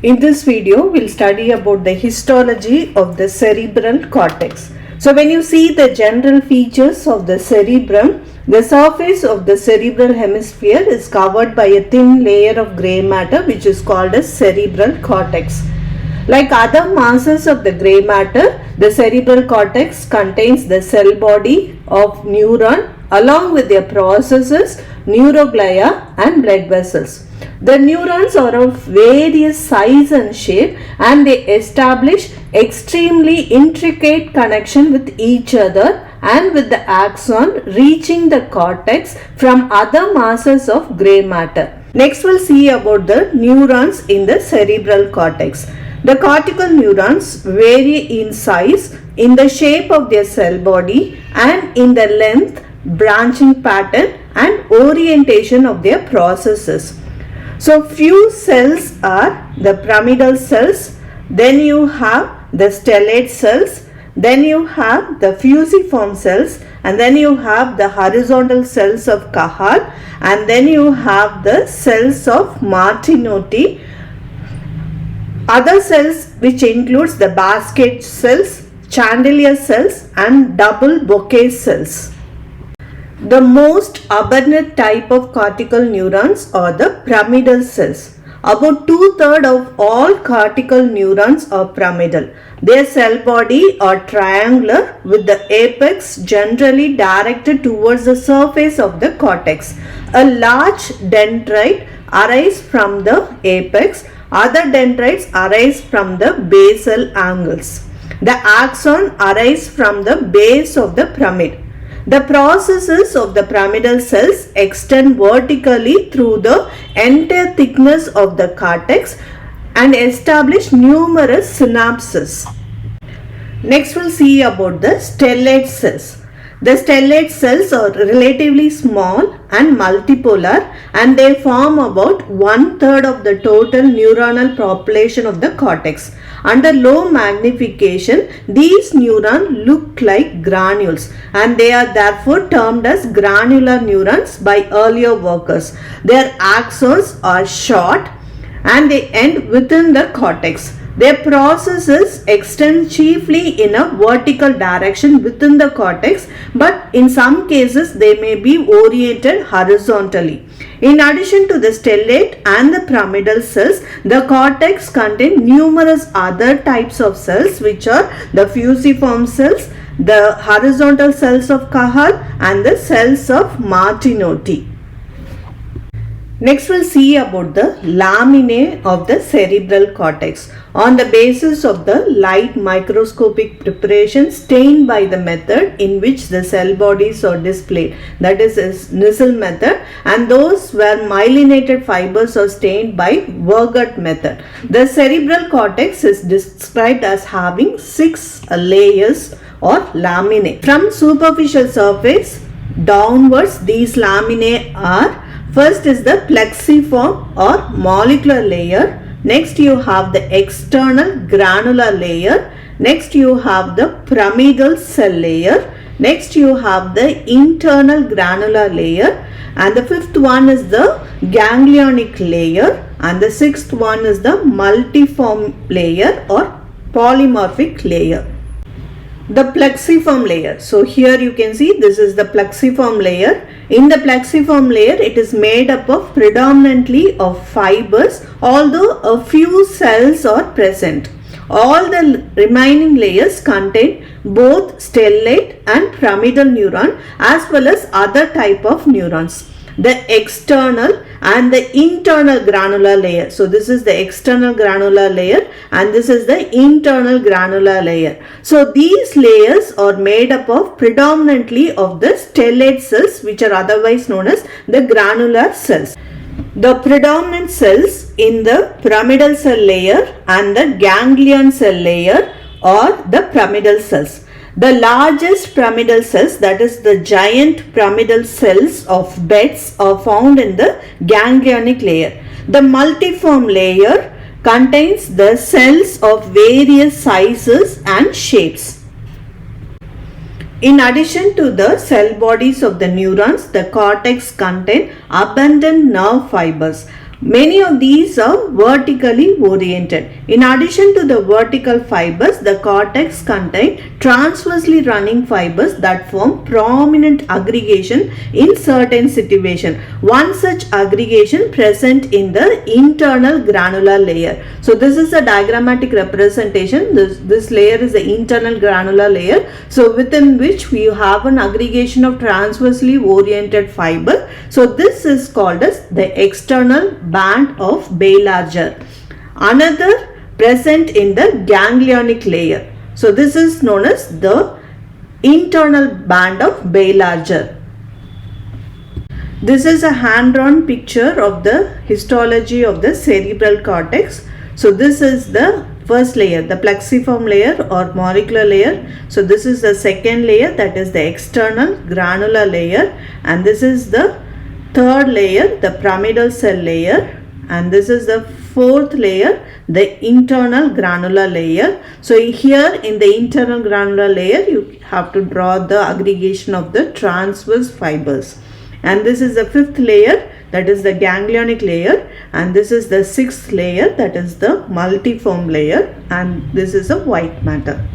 In this video, we'll study about the histology of the cerebral cortex. So when you see the general features of the cerebrum, the surface of the cerebral hemisphere is covered by a thin layer of gray matter which is called as cerebral cortex. Like other masses of the gray matter, the cerebral cortex contains the cell body of neuron along with their processes, neuroglia and blood vessels. The neurons are of various size and shape and they establish extremely intricate connection with each other and with the axon reaching the cortex from other masses of gray matter. Next we'll see about the neurons in the cerebral cortex. The cortical neurons vary in size, in the shape of their cell body and in the length, branching pattern and orientation of their processes. So few cells are the pyramidal cells, then you have the stellate cells, then you have the fusiform cells, and then you have the horizontal cells of Cajal, and then you have the cells of Martinotti. Other cells which includes the basket cells, chandelier cells and double bouquet cells. The most abundant type of cortical neurons are the pyramidal cells. About 2/3 of all cortical neurons are pyramidal. Their cell body are triangular with the apex generally directed towards the surface of the cortex. A large dendrite arises from the apex. Other dendrites arise from the basal angles. The axon arises from the base of the pyramid. The processes of the pyramidal cells extend vertically through the entire thickness of the cortex and establish numerous synapses. Next we'll see about the stellate cells. The stellate cells are relatively small and multipolar and they form about 1/3 of the total neuronal population of the cortex. Under low magnification, these neurons look like granules and they are therefore termed as granular neurons by earlier workers. Their axons are short and they end within the cortex. Their processes extend chiefly in a vertical direction within the cortex, but in some cases they may be oriented horizontally. In addition to the stellate and the pyramidal cells, the cortex contains numerous other types of cells which are the fusiform cells, the horizontal cells of Cajal and the cells of Martinotti. Next we'll see about the laminae of the cerebral cortex. On the basis of the light microscopic preparation stained by the method in which the cell bodies are displayed, that is Nissl method, and those where myelinated fibers are stained by Vergut method. The cerebral cortex is described as having 6 layers or laminae. From superficial surface downwards, these laminae are: first is the plexiform or molecular layer. Next you have the external granular layer. Next you have the pyramidal cell layer. Next you have the internal granular layer. And the fifth one is the ganglionic layer. And the sixth one is the multiform layer or polymorphic layer. The plexiform layer. So here you can see this is the plexiform layer. In the plexiform layer, it is made up of predominantly of fibers, although a few cells are present. All the remaining layers contain both stellate and pyramidal neuron as well as other type of neurons. The external and the internal granular layer. So this is the external granular layer and this is the internal granular layer. So these layers are made up of predominantly of the stellate cells which are otherwise known as the granular cells. The predominant cells in the pyramidal cell layer and the ganglion cell layer are the pyramidal cells. The largest pyramidal cells, that is the giant pyramidal cells of beds, are found in the ganglionic layer. The multiform layer contains the cells of various sizes and shapes. In addition to the cell bodies of the neurons, the cortex contains abundant nerve fibers. Many of these are vertically oriented. In addition to the vertical fibers, the cortex contains transversely running fibers that form prominent aggregation in certain situations. One such aggregation present in the internal granular layer. So this is a diagrammatic representation. This layer is the internal granular layer. So within which we have an aggregation of transversely oriented fiber. So this is called as the external band of Baillarger. Another present in the ganglionic layer. So this is known as the internal band of Baillarger. This is a hand-drawn picture of the histology of the cerebral cortex. So this is the first layer, the plexiform layer or molecular layer. So this is the second layer, that is the external granular layer, and this is the third layer, the pyramidal cell layer, and this is the fourth layer, the internal granular layer. So here in the internal granular layer you have to draw the aggregation of the transverse fibers, and this is the fifth layer, that is the ganglionic layer, and this is the sixth layer, that is the multiform layer, and this is a white matter.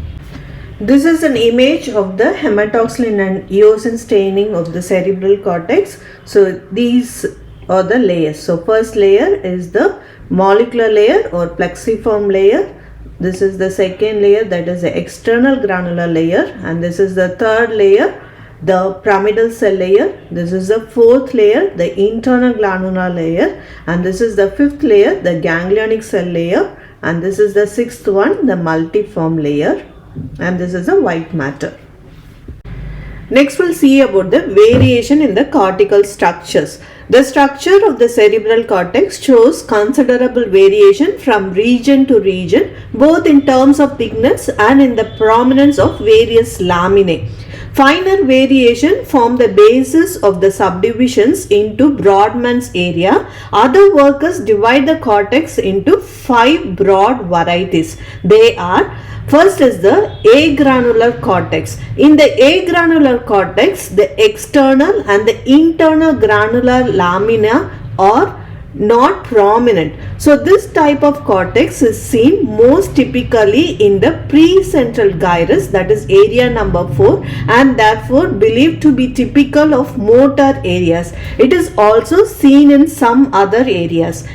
This is an image of the hematoxylin and eosin staining of the cerebral cortex. So these are the layers. So first layer is the molecular layer or plexiform layer. This is the second layer, that is the external granular layer, and this is the third layer, the pyramidal cell layer. This is the fourth layer, the internal granular layer, and this is the fifth layer, the ganglionic cell layer, and this is the sixth one, the multiform layer, and this is a white matter. Next we'll see about the variation in the cortical structures. The structure of the cerebral cortex shows considerable variation from region to region, both in terms of thickness and in the prominence of various laminae. Finer variation form the basis of the subdivisions into Brodmann's area. Other workers divide the cortex into 5 broad varieties. They are: first is the agranular cortex. In the agranular cortex, the external and the internal granular lamina are not prominent. So this type of cortex is seen most typically in the precentral gyrus, that is area number 4, and therefore believed to be typical of motor areas. It is also seen in some other areas.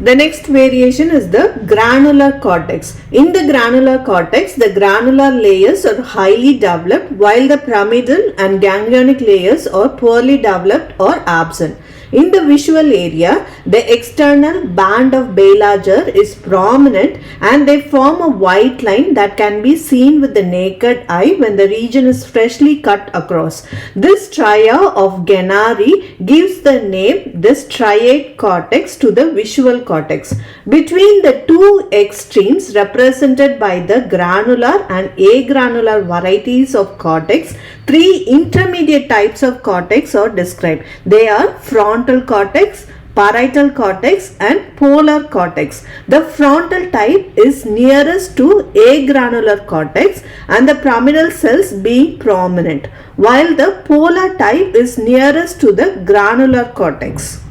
The next variation is the granular cortex. In the granular cortex, the granular layers are highly developed while the pyramidal and ganglionic layers are poorly developed or absent. In the visual area, the external band of Baillarger is prominent and they form a white line that can be seen with the naked eye when the region is freshly cut across. This stria of Gennari gives the name, this striate cortex, to the visual cortex. Between the two extremes represented by the granular and agranular varieties of cortex, 3 intermediate types of cortex are described. They are frontal cortex, parietal cortex and polar cortex. The frontal type is nearest to agranular cortex and the pyramidal cells being prominent, while the polar type is nearest to the granular cortex.